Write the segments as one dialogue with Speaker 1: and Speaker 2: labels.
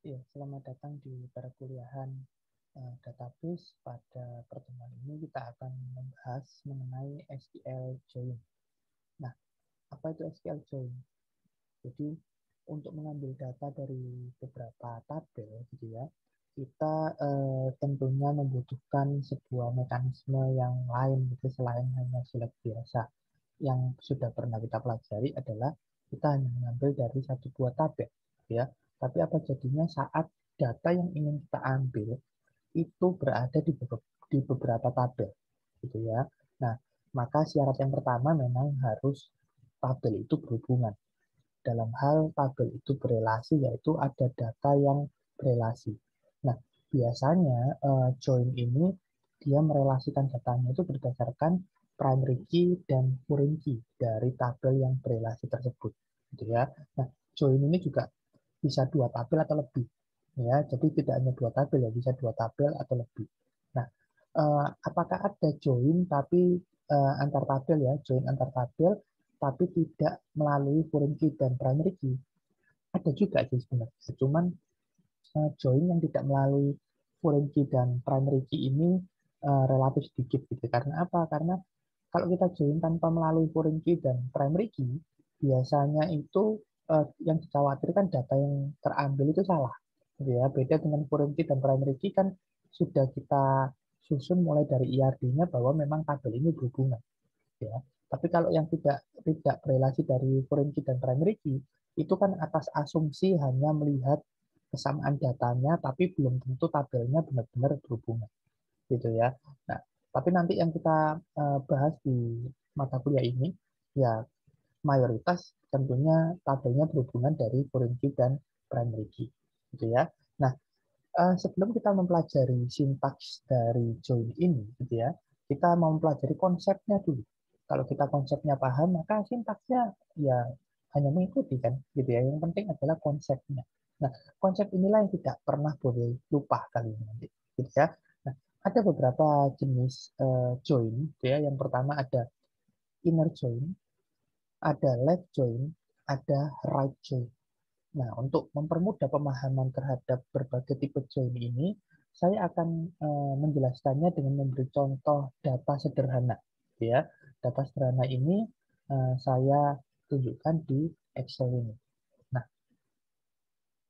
Speaker 1: Ya, selamat datang di perkuliahan database. Pada pertemuan ini kita akan membahas mengenai SQL Join. Nah, apa itu SQL Join? Jadi, untuk mengambil data dari beberapa tabel, gitu ya, kita tentunya membutuhkan sebuah mekanisme yang lain, gitu, selain hanya select biasa. Yang sudah pernah kita pelajari adalah kita hanya mengambil dari satu buah tabel, ya. Tapi apa jadinya saat data yang ingin kita ambil itu berada di beberapa tabel, gitu ya. Nah, maka syarat yang pertama memang harus tabel itu berhubungan. Dalam hal tabel itu berelasi, yaitu ada data yang berelasi. Nah, biasanya join ini dia merelasikan datanya itu berdasarkan primary key dan foreign key dari tabel yang berelasi tersebut, gitu ya. Nah, join ini juga bisa dua tabel atau lebih, ya. Jadi tidak hanya dua tabel, ya, bisa dua tabel atau lebih. Nah, apakah ada join tapi antar tabel, ya, join antar tabel tapi tidak melalui foreign key dan primary key? Ada juga sih sebenarnya, cuman join yang tidak melalui foreign key dan primary key ini relatif sedikit, gitu. Karena apa? Karena kalau kita join tanpa melalui foreign key dan primary key, biasanya itu yang dikhawatirkan data yang terambil itu salah, gitu ya. Beda dengan foreign key dan primary key kan sudah kita susun mulai dari IRD-nya bahwa memang tabel ini berhubungan, ya. Tapi kalau yang tidak berelasi dari foreign key dan primary key, itu kan atas asumsi hanya melihat kesamaan datanya, tapi belum tentu tabelnya benar-benar berhubungan, gitu ya. Nah, tapi nanti yang kita bahas di mata kuliah ini, ya mayoritas tentunya tabelnya berhubungan dari foreign key dan primary key, gitu ya. Nah, sebelum kita mempelajari sintaks dari join ini, gitu ya, kita mau mempelajari konsepnya dulu. Kalau kita konsepnya paham, maka sintaksnya ya hanya mengikuti kan, gitu ya. Yang penting adalah konsepnya. Nah, konsep inilah yang tidak pernah boleh lupa kali ini nanti, gitu ya. Nah, ada beberapa jenis join, gitu ya. Yang pertama ada inner join, ada left join, ada right join. Nah, untuk mempermudah pemahaman terhadap berbagai tipe join ini, saya akan menjelaskannya dengan memberi contoh data sederhana. Ya, data sederhana ini saya tunjukkan di Excel ini. Nah,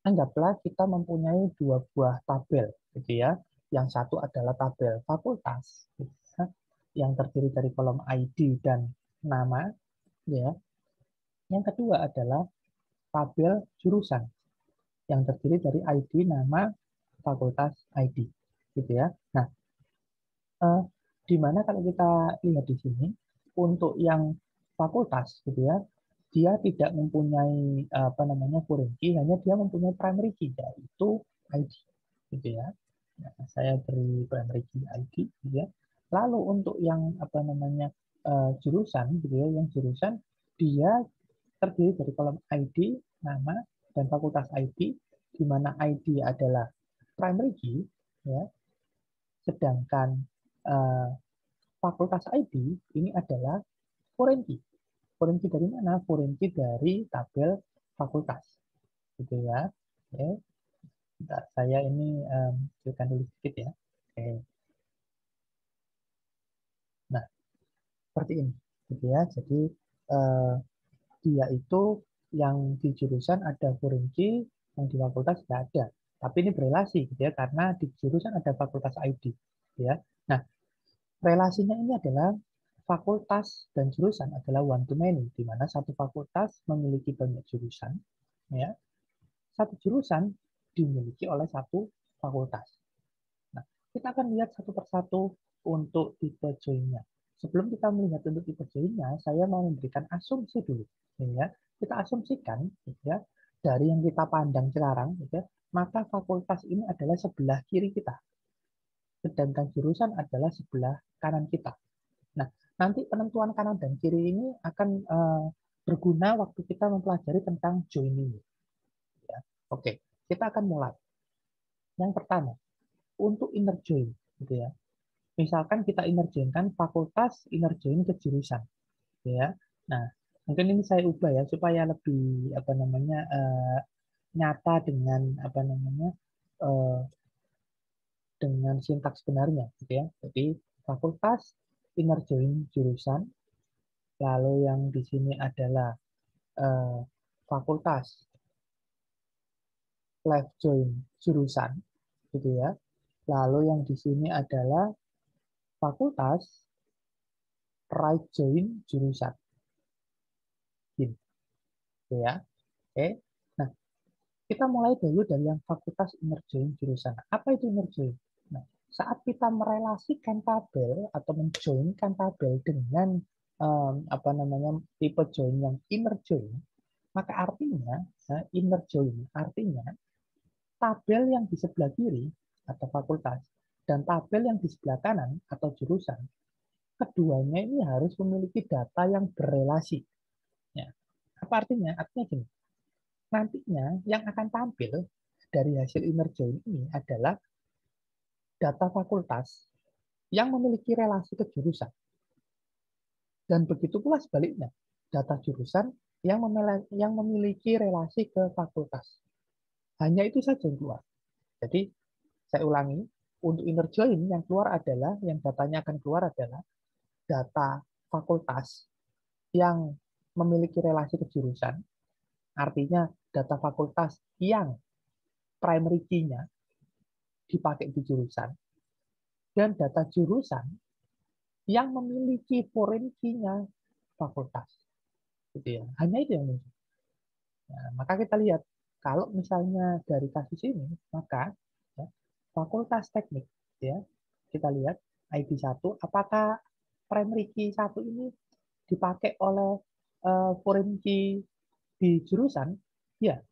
Speaker 1: anggaplah kita mempunyai dua buah tabel, gitu ya. Yang satu adalah tabel fakultas, gitu ya, yang terdiri dari kolom ID dan nama, ya. Yang kedua adalah tabel jurusan, yang terdiri dari ID, nama, fakultas, ID, gitu ya. Nah, eh, di mana kalau kita lihat di sini, untuk yang fakultas, gitu ya, dia tidak mempunyai apa namanya foreign key, hanya dia mempunyai primary key, yaitu ID, gitu ya. Nah, saya beri primary key ID, gitu ya. Lalu untuk yang apa namanya jurusan, gitu ya, yang jurusan dia terdiri dari kolom ID, nama, dan fakultas ID, di mana ID adalah primary key, ya, sedangkan uh, fakultas ID ini adalah foreign key. Foreign key dari mana? Foreign key dari tabel fakultas, gitu ya. Oke, bentar, saya ini klikkan dulu sedikit ya. Oke. Nah, seperti ini, gitu ya. Jadi uh, dia itu yang di jurusan ada foreign key, yang di fakultas tidak ada. Tapi ini berelasi, gitu ya, karena di jurusan ada fakultas ID, gitu ya. Nah, relasinya ini adalah fakultas dan jurusan adalah one to many, di mana satu fakultas memiliki banyak jurusan, ya. Satu jurusan dimiliki oleh satu fakultas. Nah, kita akan lihat satu persatu untuk tipe join-nya. Sebelum kita melihat untuk tipe join-nya, saya mau memberikan asumsi dulu, ya. Kita asumsikan, ya, dari yang kita pandang sekarang, ya, maka fakultas ini adalah sebelah kiri kita, sedangkan jurusan adalah sebelah kanan kita. Nah, nanti penentuan kanan dan kiri ini akan berguna waktu kita mempelajari tentang join ini. Ya. Oke, kita akan mulai. Yang pertama, untuk inner join, gitu ya. Misalkan kita inner join-kan fakultas, inner join ke jurusan, gitu ya. Nah, mungkin ini saya ubah ya supaya lebih apa namanya nyata dengan apa namanya dengan sintaks benarnya, gitu ya. Jadi fakultas inner join jurusan, lalu yang di sini adalah fakultas left join jurusan, gitu ya. Lalu yang di sini adalah fakultas right join jurusan, gitu ya. Oke. Nah, kita mulai dulu dari yang fakultas inner join jurusan. Apa itu inner join? Nah, saat kita merelasikan tabel atau menjoinkan tabel dengan apa namanya tipe join yang inner join, maka artinya inner join artinya tabel yang di sebelah kiri atau fakultas dan tabel yang di sebelah kanan atau jurusan, keduanya ini harus memiliki data yang berelasi. Ya. Apa artinya? Artinya gini, nantinya yang akan tampil dari hasil inner join ini adalah data fakultas yang memiliki relasi ke jurusan. Dan begitu pula sebaliknya, data jurusan yang memiliki relasi ke fakultas. Hanya itu saja yang keluar. Jadi, saya ulangi, untuk inner join yang keluar adalah, yang datanya akan keluar adalah data fakultas yang memiliki relasi ke jurusan, artinya data fakultas yang primary key-nya dipakai di jurusan, dan data jurusan yang memiliki foreign key-nya fakultas. Gitu ya. Hanya itu yang muncul. Nah, maka kita lihat, kalau misalnya dari kasus ini, maka ya, fakultas teknik, ya, kita lihat ID1, apakah primary key 1 ini dipakai oleh foreign key di jurusan? Ya,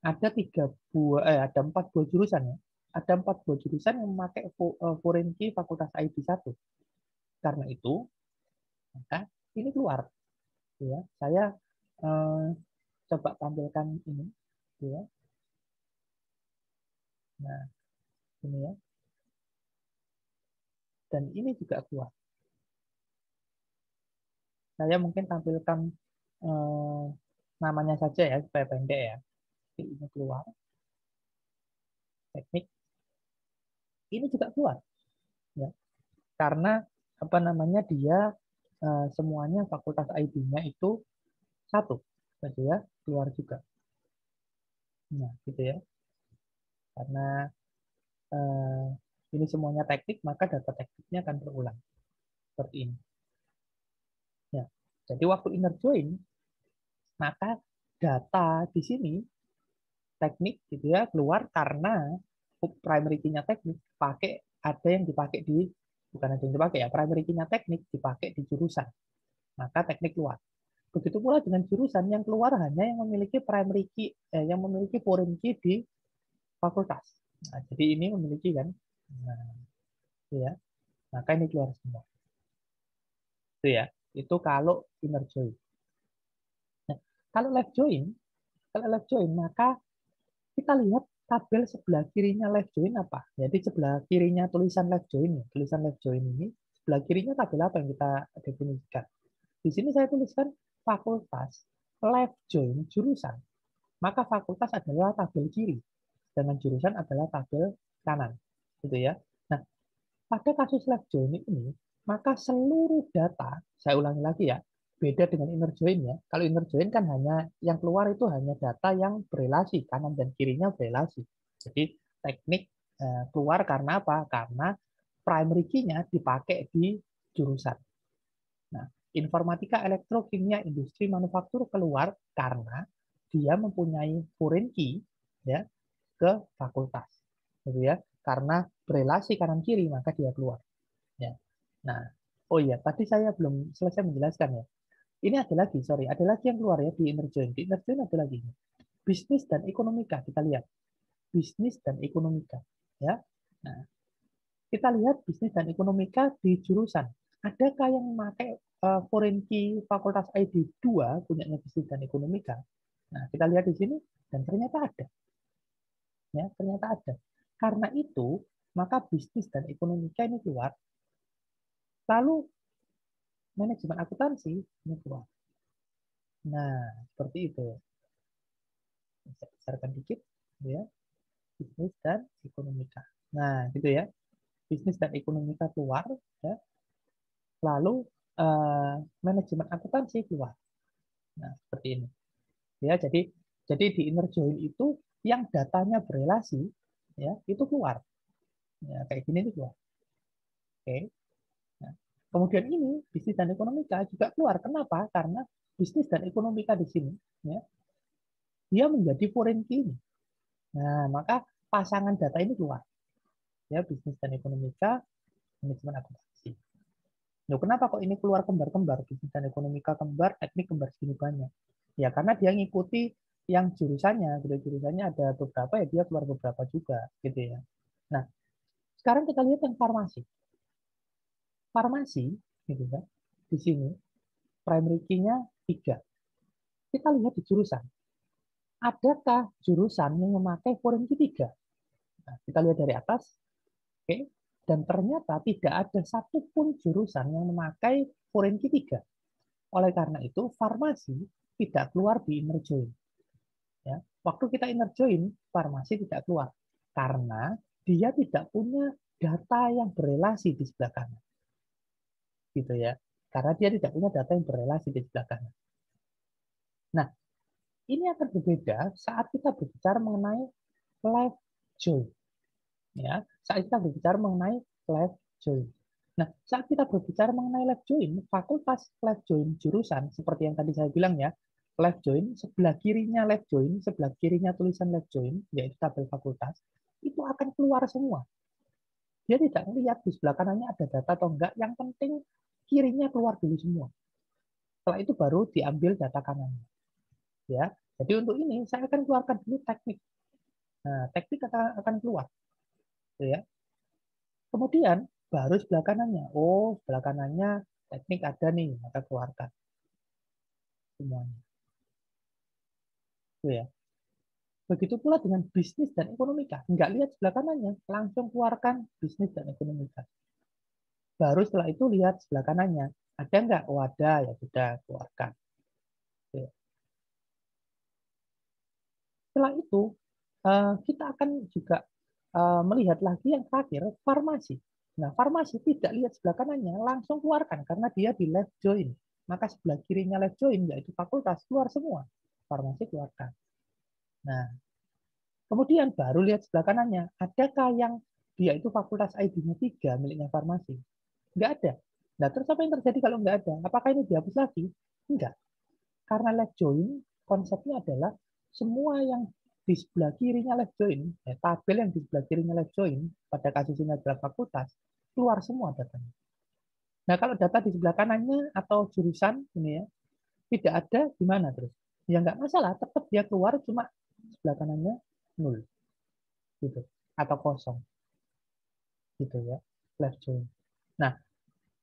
Speaker 1: ada ada 4 buah jurusan ya. Ada 4 buah jurusan yang memakai foreign key fakultas ID1. Karena itu, maka ini keluar. Ya, saya eh, coba tampilkan ini. Ya. Nah, ini ya. Dan ini juga keluar. Saya mungkin tampilkan eh, namanya saja ya, supaya pendek ya. Ini keluar. Teknik. Ini juga keluar. Ya. Karena apa namanya dia semuanya fakultas ID-nya itu satu. Gitu ya, keluar juga. Nah, gitu ya. Karena eh, ini semuanya teknik, maka data tekniknya akan berulang. Seperti ini. Ya. Jadi waktu inner join, maka data di sini teknik gitu ya keluar karena primary key-nya teknik pakai ada yang dipakai di bukan ada yang dipakai ya primary key-nya teknik dipakai di jurusan, maka teknik keluar. Begitu pula dengan jurusan yang keluar hanya yang memiliki primary key yang memiliki foreign key di fakultas. Nah, jadi ini memiliki kan, nah, ya maka ini keluar semua. Itu ya, itu kalau inner join. Nah, kalau left join, maka kita lihat tabel sebelah kirinya left join apa. Jadi sebelah kirinya tulisan left join, tulisan left join ini, sebelah kirinya tabel apa yang kita definisikan. Di sini saya tuliskan fakultas left join jurusan. Maka fakultas adalah tabel kiri, dengan jurusan adalah tabel kanan. Gitu ya. Nah, pada kasus left join ini, maka seluruh data, saya ulangi lagi ya, beda dengan inner join ya. Kalau inner join kan hanya yang keluar itu hanya data yang berelasi, kanan dan kirinya berelasi. Jadi teknik keluar karena apa? Karena primary key-nya dipakai di jurusan. Nah, informatika, elektrokimia, industri, manufaktur keluar karena dia mempunyai foreign key ya ke fakultas, gitu ya. Karena berelasi kanan kiri maka dia keluar. Ya. Nah, oh iya, tadi saya belum selesai menjelaskan ya. Ini ada lagi, sorry, ada lagi yang keluar ya di inner join. Di inner join ada lagi. Bisnis dan ekonomika, kita lihat. Bisnis dan ekonomika. Ya. Nah, kita lihat bisnis dan ekonomika di jurusan. Adakah yang memakai foreign key fakultas ID 2 punyanya bisnis dan ekonomika? Nah, kita lihat di sini dan ternyata ada. Ya, ternyata ada. Karena itu, maka bisnis dan ekonomika ini keluar. Lalu manajemen akuntansi ini keluar. Nah, seperti itu. besarkan dikit, ya, bisnis dan ekonomika. Nah, gitu ya, bisnis dan ekonomika keluar, ya, lalu manajemen akuntansi keluar. Nah, seperti ini. Ya, jadi di inner join itu yang datanya berelasi, ya, itu keluar. Ya, kayak gini itu keluar. Oke. Nah, kemudian ini bisnis dan ekonomika juga keluar. Kenapa? Karena bisnis dan ekonomika di sini, ya, dia menjadi foreign key. Nah, maka pasangan data ini keluar. Ya, bisnis dan ekonomika, manajemen akuntansi. Loh, kenapa kok ini keluar kembar-kembar? Bisnis dan ekonomika kembar, teknik kembar segini banyak. Ya, karena dia ngikuti yang jurusannya, gitu. Jurusannya ada beberapa, ya dia keluar beberapa juga, gitu ya. Nah, sekarang kita lihat yang farmasi. Farmasi, gitu ya. Di sini primary key-nya 3. Kita lihat di jurusan. Adakah jurusan yang memakai foreign key 3? Nah, kita lihat dari atas. Oke. Dan ternyata tidak ada satupun jurusan yang memakai foreign key 3. Oleh karena itu, farmasi tidak keluar di inner join. Ya. Waktu kita inner join, farmasi tidak keluar. Karena dia tidak punya data yang berelasi di sebelah kanan. Gitu ya. Karena dia tidak punya data yang berelasi di sebelah kanan. Nah, ini akan berbeda saat kita berbicara mengenai left join. Ya, saat kita berbicara mengenai left join. Nah, saat kita berbicara mengenai left join, fakultas left join jurusan seperti yang tadi saya bilang ya, left join sebelah kirinya left join, sebelah kirinya tulisan left join, yaitu tabel fakultas, itu akan keluar semua. Dia tidak melihat di sebelah kanannya ada data atau enggak, yang penting kirinya keluar dulu semua. Setelah itu baru diambil data kanannya. Ya, jadi untuk ini saya akan keluarkan dulu teknik. Nah, teknik akan keluar. Ya. Kemudian baru sebelah kanannya. Oh, sebelah kanannya teknik ada nih, maka keluarkan semuanya. Itu ya. Begitu pula dengan bisnis dan ekonomika. Nggak lihat sebelah kanannya, langsung keluarkan bisnis dan ekonomika. Baru setelah itu lihat sebelah kanannya. Ada nggak? Oh, ada, ya sudah, keluarkan. Oke. Setelah itu, kita akan juga melihat lagi yang terakhir, farmasi. Nah, farmasi tidak lihat sebelah kanannya, langsung keluarkan karena dia di left join. Maka sebelah kirinya left join, yaitu fakultas, keluar semua. Farmasi keluarkan. Nah, kemudian baru lihat sebelah kanannya, adakah yang dia itu fakultas ID-nya 3 miliknya farmasi? Nggak ada. Nah, terus apa yang terjadi kalau nggak ada? Apakah ini dihapus lagi? Enggak. Karena left join, konsepnya adalah semua yang di sebelah kirinya left join, ya, tabel yang di sebelah kirinya left join, pada kasus ini adalah fakultas, keluar semua datanya. Nah, kalau data di sebelah kanannya atau jurusan ini ya, tidak ada, gimana terus? Ya nggak masalah, tetap dia keluar, cuma sebelah kanannya 0. Gitu. Atau kosong. Gitu ya, left join. Nah,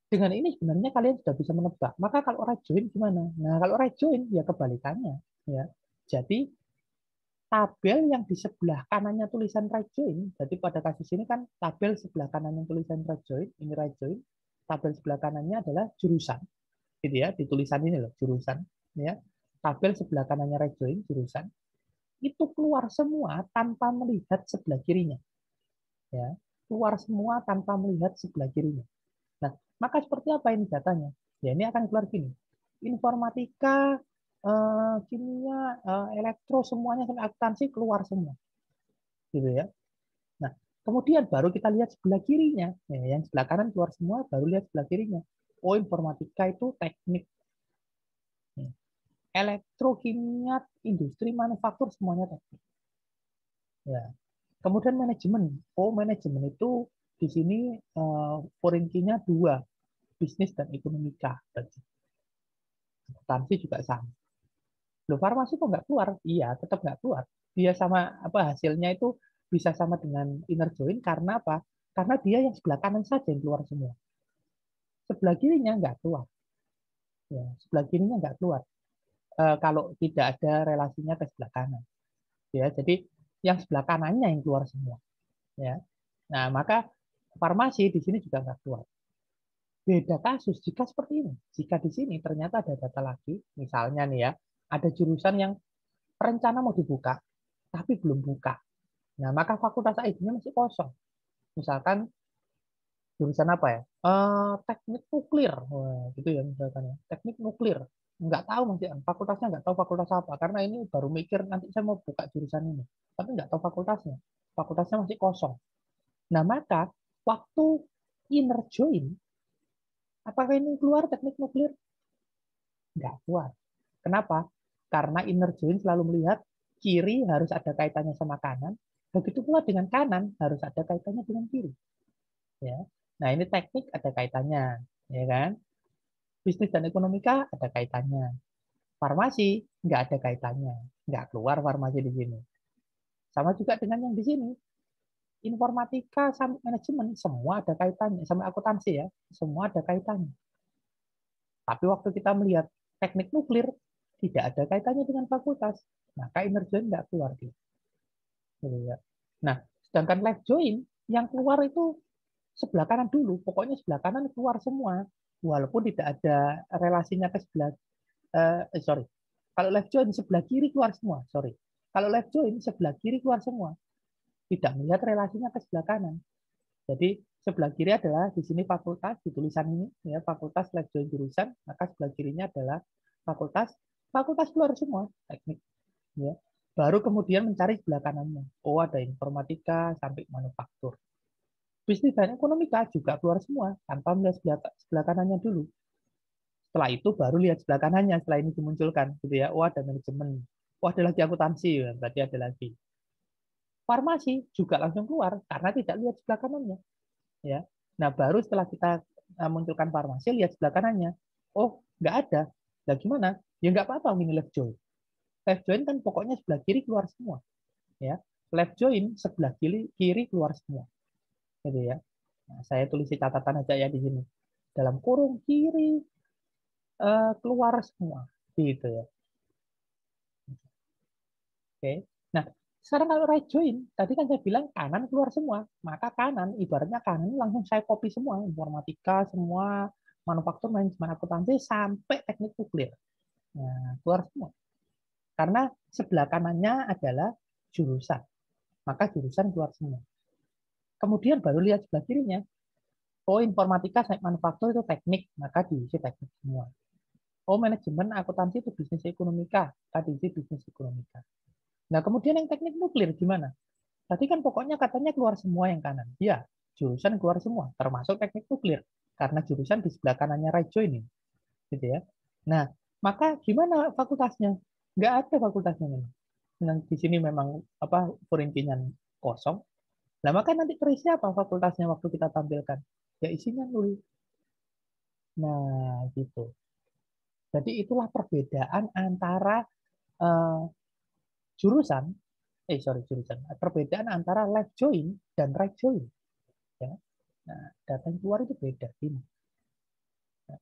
Speaker 1: dengan ini sebenarnya kalian sudah bisa menebak. Maka kalau right join gimana? Nah, kalau right join ya kebalikannya. Ya. Jadi tabel yang di sebelah kanannya tulisan right join, jadi pada kasus ini kan tabel sebelah kanannya tulisan right join, ini right join, tabel sebelah kanannya adalah jurusan, gitu ya, di tulisan ini loh, jurusan, ya. Tabel sebelah kanannya right join, jurusan, itu keluar semua tanpa melihat sebelah kirinya, ya, keluar semua tanpa melihat sebelah kirinya. Nah, maka seperti apa ini datanya? Ya, ini akan keluar gini. Informatika, kimia, elektro, semuanya sampai akuntansi keluar semua. Gitu ya. Nah, kemudian baru kita lihat sebelah kirinya. Ya, yang sebelah kanan keluar semua, baru lihat sebelah kirinya. Oh, informatika itu teknik. Elektro, kimia, industri, manufaktur, semuanya teknik. Ya. Kemudian manajemen. Oh, manajemen itu di sini foreign key-nya 2, bisnis dan ekonomika. Akuntansi juga sama. Loh, farmasi kok nggak keluar? Iya, tetap nggak keluar. Dia sama apa hasilnya itu bisa sama dengan inner join karena apa? Karena dia yang sebelah kanan saja yang keluar semua. Sebelah kirinya nggak keluar. Ya, sebelah kirinya nggak keluar. Kalau tidak ada relasinya ke sebelah kanan. Ya, jadi yang sebelah kanannya yang keluar semua. Ya. Nah, maka farmasi di sini juga nggak keluar. Beda kasus jika seperti ini. Jika di sini ternyata ada data lagi, misalnya nih ya, ada jurusan yang rencana mau dibuka, tapi belum buka. Nah, maka fakultas ID-nya masih kosong. Misalkan jurusan apa ya? Teknik nuklir. Wah, gitu ya misalkan ya. Teknik nuklir. Nggak tahu masih fakultasnya, nggak tahu fakultas apa. Karena ini baru mikir nanti saya mau buka jurusan ini. Tapi nggak tahu fakultasnya. Fakultasnya masih kosong. Nah, maka waktu inner join, apakah ini keluar teknik nuklir? Nggak keluar. Kenapa? Karena inner join selalu melihat kiri harus ada kaitannya sama kanan, begitu pula dengan kanan harus ada kaitannya dengan kiri. Ya. Nah, ini teknik ada kaitannya, ya kan? Bisnis dan ekonomika ada kaitannya. Farmasi nggak ada kaitannya, nggak keluar farmasi di sini. Sama juga dengan yang di sini, informatika sama manajemen semua ada kaitannya, sama akuntansi ya, semua ada kaitannya. Tapi waktu kita melihat teknik nuklir tidak ada kaitannya dengan fakultas, maka inner join nggak keluar dia. Nah, sedangkan left join yang keluar itu sebelah kanan dulu, pokoknya sebelah kanan keluar semua, walaupun tidak ada relasinya ke sebelah sorry. Kalau left join sebelah kiri keluar semua, sorry. Kalau left join sebelah kiri keluar semua, tidak melihat relasinya ke sebelah kanan. Jadi sebelah kiri adalah di sini fakultas di tulisan ini ya fakultas left join jurusan, maka sebelah kirinya adalah fakultas. Fakultas keluar semua teknik ya. Baru kemudian mencari sebelah kanannya. Oh, ada informatika sampai manufaktur. Bisnis dan ekonomika juga keluar semua tanpa melihat sebelah kanannya dulu. Setelah itu baru lihat sebelah kanannya setelah ini dimunculkan gitu ya. Oh, ada manajemen. Oh, ada lagi akuntansi, ya. Berarti ada lagi. Farmasi juga langsung keluar karena tidak lihat sebelah kanannya ya. Nah, baru setelah kita munculkan farmasi lihat sebelah kanannya. Oh, nggak ada. Nah, gimana? Ya nggak apa-apa ini left join. Left join kan pokoknya sebelah kiri keluar semua ya. Left join sebelah kiri keluar semua. Gitu ya. Nah, saya tulis catatan aja ya di sini. Dalam kurung kiri keluar semua gitu ya. Oke. Nah, sekarang kalau right join, tadi kan saya bilang kanan keluar semua. Maka kanan, ibaratnya kanan langsung saya copy semua. Informatika, semua, manufaktur, manajemen akuntansi, sampai teknik nuklir. Nah, keluar semua. Karena sebelah kanannya adalah jurusan. Maka jurusan keluar semua. Kemudian baru lihat sebelah kirinya. Oh, informatika, manufaktur itu teknik. Maka diisi teknik semua. Oh, manajemen akuntansi itu bisnis ekonomika. Tadi diisi bisnis ekonomika. Nah, kemudian yang teknik nuklir gimana? Tadi kan pokoknya katanya keluar semua yang kanan. Ya, jurusan keluar semua, termasuk teknik nuklir. Karena jurusan di sebelah kanannya right joining. Gitu ya. Nah, maka gimana fakultasnya? Nggak ada fakultasnya memang. Nah, di sini memang apa perintinya kosong. Nah, maka nanti terisi apa fakultasnya waktu kita tampilkan? Ya isinya nul. Nah, gitu. Jadi itulah perbedaan antara uh, jurusan, jurusan. Perbedaan antara left join dan right join. Ya. Nah, data yang keluar itu beda ini. Nah,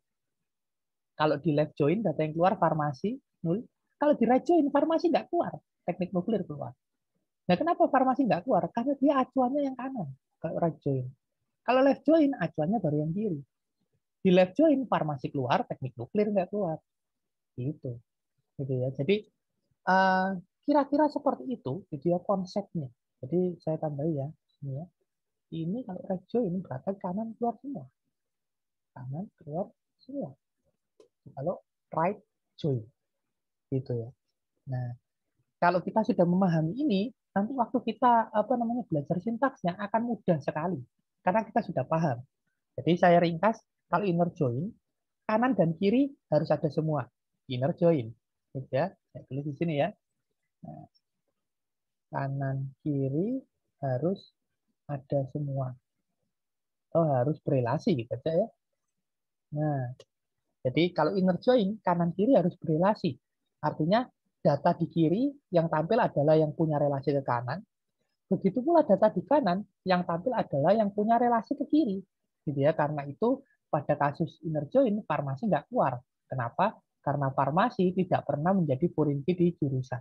Speaker 1: kalau di left join data yang keluar farmasi nul. Kalau di right join farmasi nggak keluar, teknik nuklir keluar. Nah, kenapa farmasi nggak keluar? Karena dia acuannya yang kanan. Kalau right join. Kalau left join acuannya baru yang kiri. Di left join farmasi keluar, teknik nuklir nggak keluar. Gitu. Gitu ya. Jadi kira-kira seperti itu gitu ya konsepnya. Jadi saya tambahin ya. Ini ya. Ini kalau right join berarti kanan keluar semua. Kanan keluar semua. Kalau right join gitu ya. Nah, kalau kita sudah memahami ini, nanti waktu kita apa namanya belajar sintaksnya akan mudah sekali karena kita sudah paham. Jadi saya ringkas, kalau inner join kanan dan kiri harus ada semua inner join, gitu ya. Saya tulis di sini ya. Nah, kanan kiri harus ada semua. Oh, harus berelasi gitu aja ya. Nah, jadi kalau inner join kanan kiri harus berelasi. Artinya data di kiri yang tampil adalah yang punya relasi ke kanan. Begitu pula data di kanan yang tampil adalah yang punya relasi ke kiri. Gitu ya. Karena itu pada kasus inner join farmasi nggak keluar. Kenapa? Karena farmasi tidak pernah menjadi foreign key di jurusan.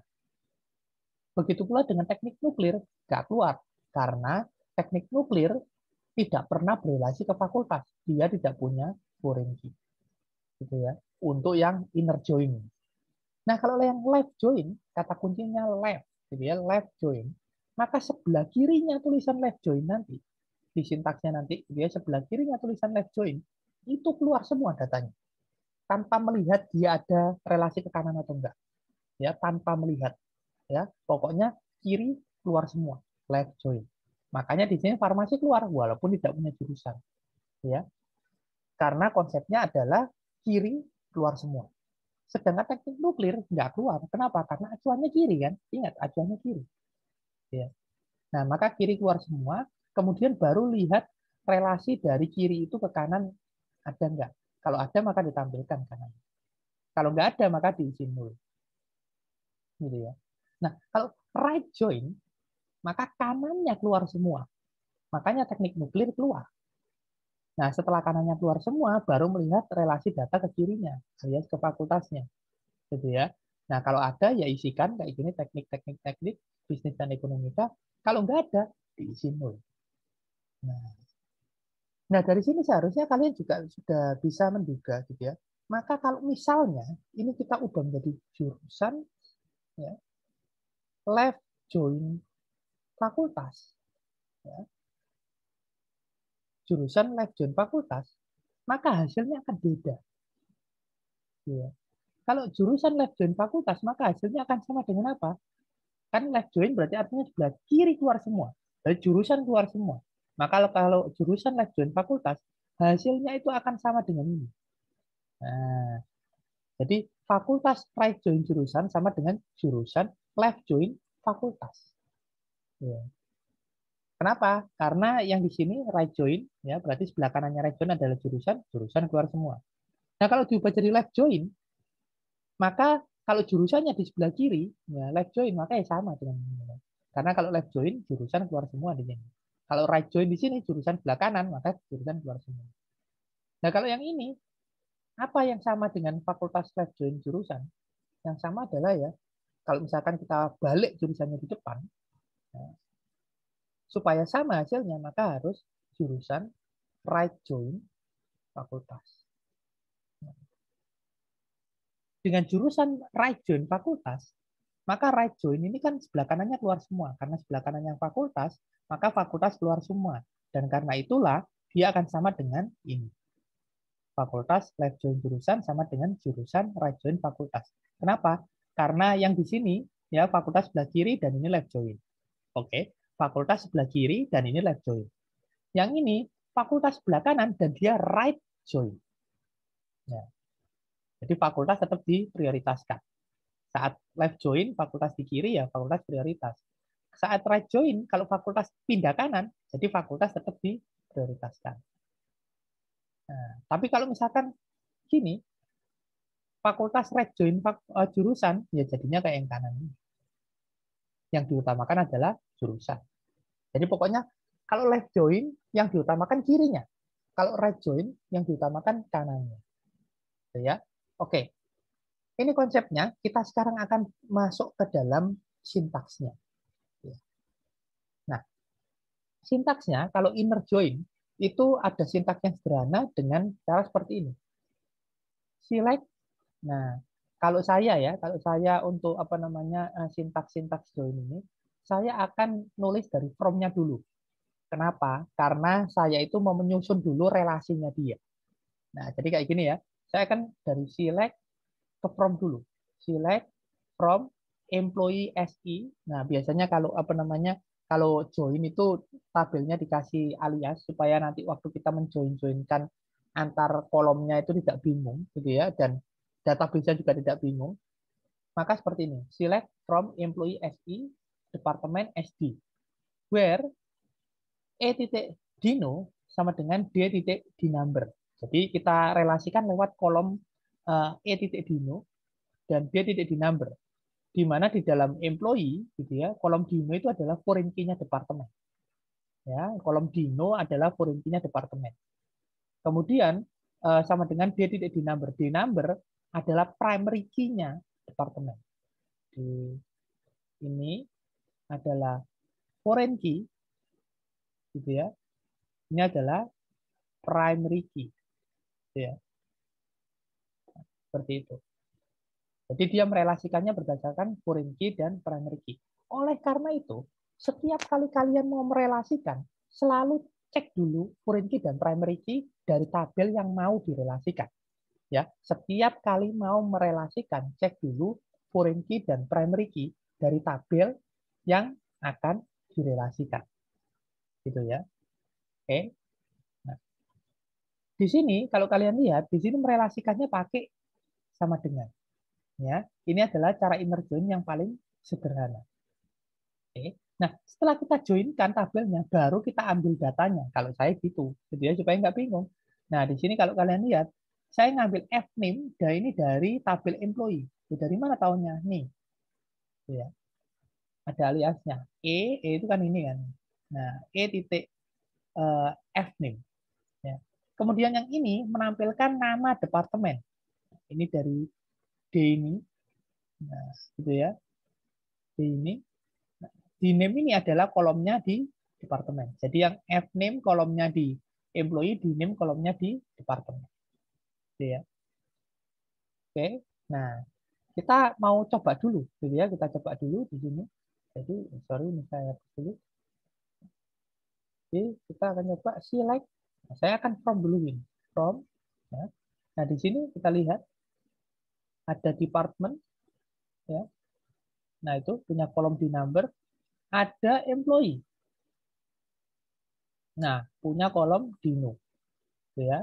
Speaker 1: Begitu pula dengan teknik nuklir nggak keluar. Karena teknik nuklir tidak pernah berrelasi ke fakultas. Dia tidak punya foreign key. Gitu ya. Untuk yang inner join. Nah, kalau yang left join, kata kuncinya left. gitu ya, left join, maka sebelah kirinya tulisan left join nanti di sintaksnya nanti, gitu ya, sebelah kirinya tulisan left join itu keluar semua datanya tanpa melihat dia ada relasi ke kanan atau enggak, ya, tanpa melihat, ya, pokoknya kiri keluar semua left join. Makanya di sini farmasi keluar walaupun tidak punya jurusan, ya, karena konsepnya adalah kiri keluar semua. Sedangkan teknik nuklir nggak keluar. Kenapa? Karena acuannya kiri kan. Ingat, acuannya kiri. Ya. Nah, maka kiri keluar semua, kemudian baru lihat relasi dari kiri itu ke kanan ada nggak. Kalau ada, maka ditampilkan kanan. Kalau nggak ada, maka diisi nol. Gitu ya. Nah, kalau right join, maka kanannya keluar semua. Makanya teknik nuklir keluar. Nah, setelah kanannya keluar semua, baru melihat relasi data ke kirinya, alias ke fakultasnya. Gitu ya. Nah, kalau ada ya isikan kayak gini teknik bisnis dan ekonomika. Kalau nggak ada, diisi nol. Nah, dari sini seharusnya kalian juga sudah bisa menduga gitu ya. Maka kalau misalnya ini kita ubah menjadi jurusan, ya, left join fakultas, ya, jurusan left join fakultas, maka hasilnya akan beda. Ya. Kalau jurusan left join fakultas, maka hasilnya akan sama dengan apa? Kan left join berarti artinya sebelah kiri keluar semua. Dari jurusan keluar semua. Maka kalau jurusan left join fakultas, hasilnya itu akan sama dengan ini. Nah, jadi fakultas right join jurusan sama dengan jurusan left join fakultas. Ya. Kenapa? Karena yang di sini right join, ya, berarti sebelah kanannya right join adalah jurusan, jurusan keluar semua. Nah, kalau diubah jadi left join, maka kalau jurusannya di sebelah kiri, ya left join, maka ya sama dengan ini. Karena kalau left join, jurusan keluar semua di sini. Kalau right join di sini, jurusan sebelah kanan, maka jurusan keluar semua. Nah, kalau yang ini, apa yang sama dengan fakultas left join jurusan? Yang sama adalah, ya, kalau misalkan kita balik jurusannya di depan, ya, supaya sama hasilnya, maka harus jurusan right join fakultas. Dengan jurusan right join fakultas, maka right join ini kan sebelah kanannya keluar semua. Karena sebelah kanannya fakultas, maka fakultas keluar semua. Dan karena itulah dia akan sama dengan ini. Fakultas left join jurusan sama dengan jurusan right join fakultas. Kenapa? Karena yang di sini ya fakultas sebelah kiri dan ini left join. Oke, fakultas sebelah kiri dan ini left join. Yang ini fakultas sebelah kanan dan dia right join. Ya. Jadi fakultas tetap diprioritaskan. Saat left join, fakultas di kiri ya fakultas prioritas. Saat right join, kalau fakultas pindah kanan, jadi fakultas tetap diprioritaskan. Nah, tapi kalau misalkan gini, fakultas right join jurusan, ya jadinya kayak yang kanan ini. Yang diutamakan adalah jurusan. Jadi pokoknya kalau left join, yang diutamakan kirinya. Kalau right join, yang diutamakan kanannya. Ya, oke. Ini konsepnya, kita sekarang akan masuk ke dalam sintaksnya. Nah, sintaksnya kalau inner join itu ada sintaks yang sederhana dengan cara seperti ini. Select. Nah, kalau saya untuk apa namanya sintaks join ini, saya akan nulis dari from-nya dulu. Kenapa? Karena saya itu mau menyusun dulu relasinya dia. Nah, jadi kayak gini ya. Saya akan dari select ke from dulu. Select from employee SE. Nah, biasanya kalau apa namanya kalau join itu tabelnya dikasih alias supaya nanti waktu kita menjoin-joinkan antar kolomnya itu tidak bingung gitu ya dan database juga tidak bingung. Maka seperti ini. Select from employee SE departemen SD where E.Dino sama dengan D.Dnumber. Jadi kita relasikan lewat kolom E.Dino dan D.Dnumber. Di mana di dalam employee gitu ya, kolom Dino itu adalah foreign key-nya departemen. Ya, kolom Dino adalah foreign key-nya departemen. Kemudian sama dengan D.Dnumber. D-number adalah primary key-nya departemen. Di ini adalah foreign key gitu ya. Ini adalah primary key. Gitu ya. Seperti itu. Jadi dia merelasikannya berdasarkan foreign key dan primary key. Oleh karena itu, setiap kali kalian mau merelasikan, selalu cek dulu foreign key dan primary key dari tabel yang mau direlasikan. Ya, setiap kali mau merelasikan, cek dulu foreign key dan primary key dari tabel yang akan direlasikan. Gitu ya. Oke. Nah, di sini kalau kalian lihat, di sini merelasikannya pakai sama dengan. Ya, ini adalah cara inner join yang paling sederhana. Oke. Nah, setelah kita joinkan tabelnya, baru kita ambil datanya. Kalau saya gitu, jadi ya supaya nggak bingung. Nah, di sini kalau kalian lihat, saya ngambil fname, dan ini dari tabel employee. Dari mana tahunnya? Nih, ya, ada aliasnya. E itu kan ini kan. Nah, E titik fname. Ya. Kemudian yang ini menampilkan nama departemen. Ini dari D ini, nah, gitu ya. D ini. Di name ini adalah kolomnya di departemen. Jadi yang F name kolomnya di employee, di name kolomnya di departemen. Gitu ya. Oke. Nah, kita mau coba dulu, gitu ya. Kita coba dulu di sini. Jadi, sorry, ini saya hapus dulu. Jadi, kita akan coba select. Nah, saya akan from dulu ini. From. Ya. Nah, di sini kita lihat ada department. Ya. Nah, itu punya kolom di number. Ada employee. Nah, punya kolom di no. Gitu ya.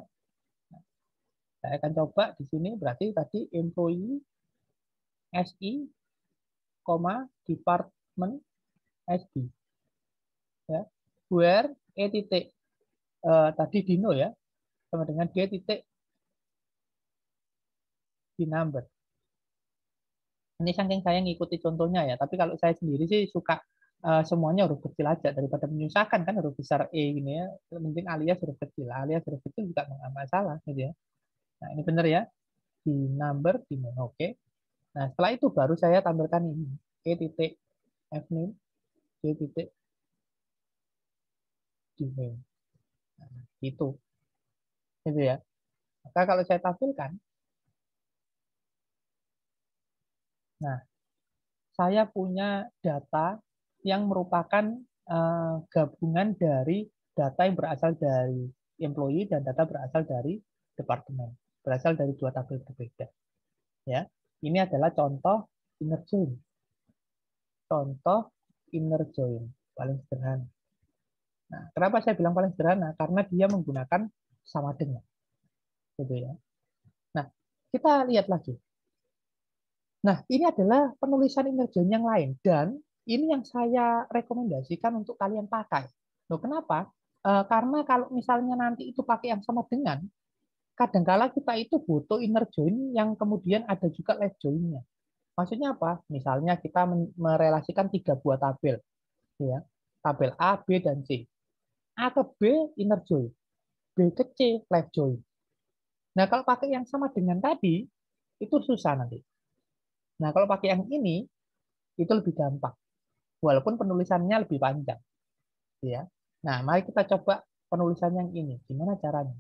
Speaker 1: Saya akan coba di sini berarti tadi employee SI, department SD. Ya. Where E titik tadi Dino ya, sama dengan D titik di number. Ini saking saya ngikuti contohnya ya, tapi kalau saya sendiri sih suka semuanya huruf kecil aja daripada menyusahkan kan huruf besar E ini ya. Mungkin alias huruf kecil, alias huruf kecil juga nggak masalah gitu ya. Nah ini benar ya, di number di name. Oke. Nah setelah itu baru saya tampilkan ini E titik F name, D titik di name. Nah, gitu ya. Maka kalau saya tampilkan, nah saya punya data yang merupakan gabungan dari data yang berasal dari employee dan data berasal dari departemen, berasal dari dua tabel berbeda. Ya, ini adalah contoh inner join. Contoh inner join paling sederhana. Nah, kenapa saya bilang paling sederhana? Karena dia menggunakan sama dengan, gitu ya. Nah, kita lihat lagi. Nah, ini adalah penulisan inner join yang lain dan ini yang saya rekomendasikan untuk kalian pakai. Loh, kenapa? Karena kalau misalnya nanti itu pakai yang sama dengan, kadangkala kita itu butuh inner join yang kemudian ada juga left join-nya. Maksudnya apa? Misalnya kita merelasikan 3 buah tabel, ya, tabel A, B, dan C. A ke B inner join, B ke C left join. Nah, kalau pakai yang sama dengan tadi, itu susah nanti. Nah, kalau pakai yang ini, itu lebih gampang. Walaupun penulisannya lebih panjang. Ya. Nah, mari kita coba penulisan yang ini. Gimana caranya?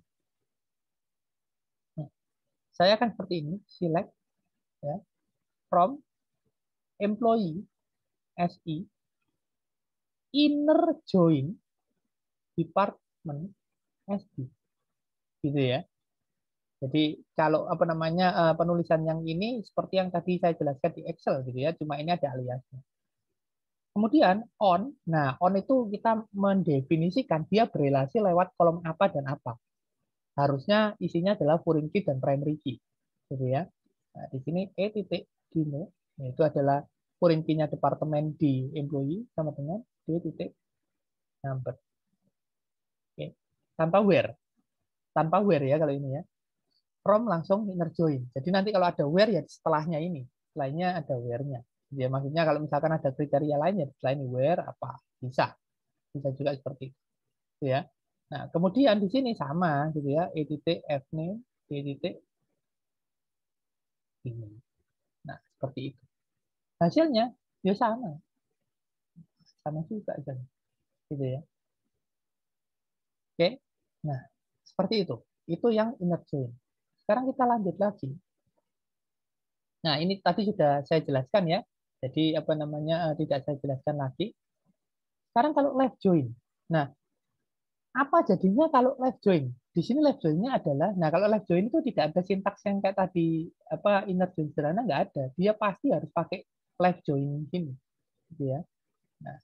Speaker 1: Nah, saya akan seperti ini, select ya, from employee SI inner join department SD. Gitu ya. Jadi kalau apa namanya penulisan yang ini seperti yang tadi saya jelaskan di Excel gitu ya, cuma ini ada aliasnya. Kemudian on, nah on itu kita mendefinisikan dia berelasi lewat kolom apa dan apa. Harusnya isinya adalah foreign key dan primary key, gitu ya. Nah, di sini E titik Dino, itu adalah foreign key-nya departemen di employee sama dengan D titik number. Oke. Tanpa where ya kalau ini ya. From langsung inner join. Jadi nanti kalau ada where ya setelahnya ini, selainnya ada where-nya. Ya maksudnya kalau misalkan ada kriteria lain ya selain where apa bisa, bisa juga seperti itu ya. Nah kemudian di sini sama gitu ya, E titik F name, D titik ini. Nah seperti itu. Hasilnya ya sama juga kan, gitu ya. Oke. Nah seperti itu. Itu yang inner join. Sekarang kita lanjut lagi. Nah ini tadi sudah saya jelaskan ya. Jadi apa namanya tidak saya jelaskan lagi. Sekarang kalau left join. Nah, apa jadinya kalau left join? Di sini left join-nya adalah, nah kalau left join itu tidak ada sintaks yang kayak tadi apa inner join sederhana, nggak ada. Dia pasti harus pakai left join sini, gitu ya. Nah,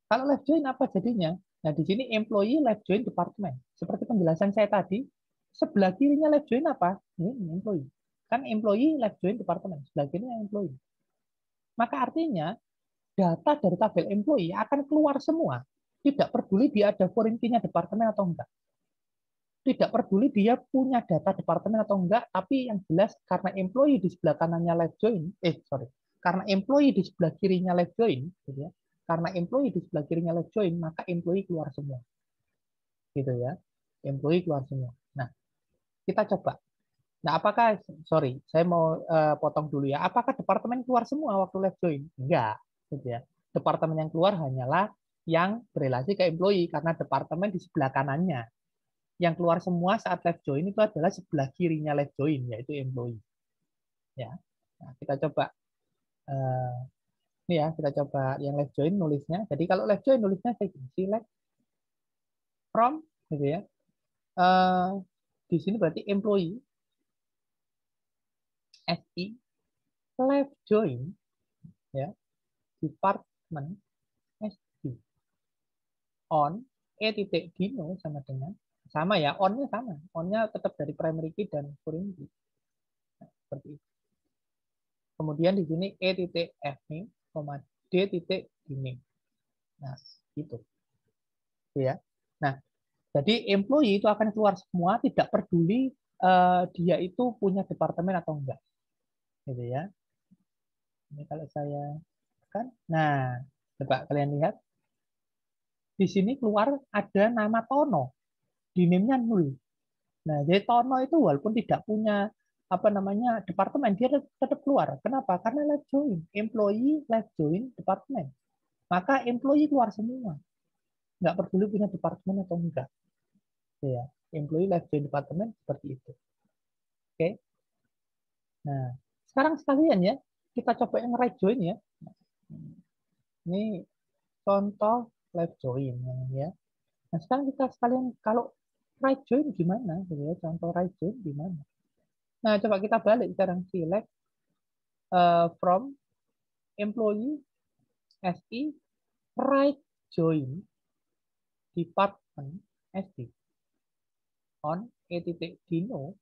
Speaker 1: kalau left join apa jadinya? Nah, di sini employee left join department. Seperti penjelasan saya tadi, sebelah kirinya left join apa? Ini employee. Kan employee left join department, sebelah kirinya employee. Maka artinya data dari tabel employee akan keluar semua. Tidak peduli dia ada foreign key-nya departemen atau enggak. Tidak peduli dia punya data departemen atau enggak, tapi yang jelas karena employee di sebelah kanannya left join, karena employee di sebelah kirinya left join, gitu ya, karena employee di sebelah kirinya left join, maka employee keluar semua, gitu ya, employee keluar semua. Nah, kita coba. Nah, apakah, saya mau potong dulu ya, apakah departemen keluar semua waktu left join? Enggak, gitu ya. Departemen yang keluar hanyalah yang berelasi ke employee, karena departemen di sebelah kanannya. Yang keluar semua saat left join itu adalah sebelah kirinya left join, yaitu employee. Ya, nah, kita coba ini ya, kita coba yang left join nulisnya. Jadi kalau left join nulisnya saya select from, gitu ya. Di sini berarti employee SI left join ya department SD on titik dino sama ya, on-nya sama, on-nya tetap dari primary key dan foreign key. Nah, seperti itu. Kemudian di sini titik f nih, d titik ini. Nah, gitu. Ya. Nah, jadi employee itu akan keluar semua, tidak peduli dia itu punya departemen atau enggak. Gitu ya. Ini kalau saya kan, nah, coba kalian lihat. Di sini keluar ada nama Tono, di name-nya 0. Nah, jadi Tono itu walaupun tidak punya apa namanya departemen, dia tetap keluar. Kenapa? Karena left join, employee left join departemen. Maka employee keluar semua. Nggak peduli punya departemen atau enggak. Ya, employee left join departemen seperti itu. Oke. Nah, sekarang sekalian ya, kita coba yang right join ya. Ini contoh left join ya. Nah, sekarang kita sekalian kalau right join gimana? Gitu ya, contoh right join gimana? Nah, coba kita balik sekarang select from employee SI right join department SD on titik dino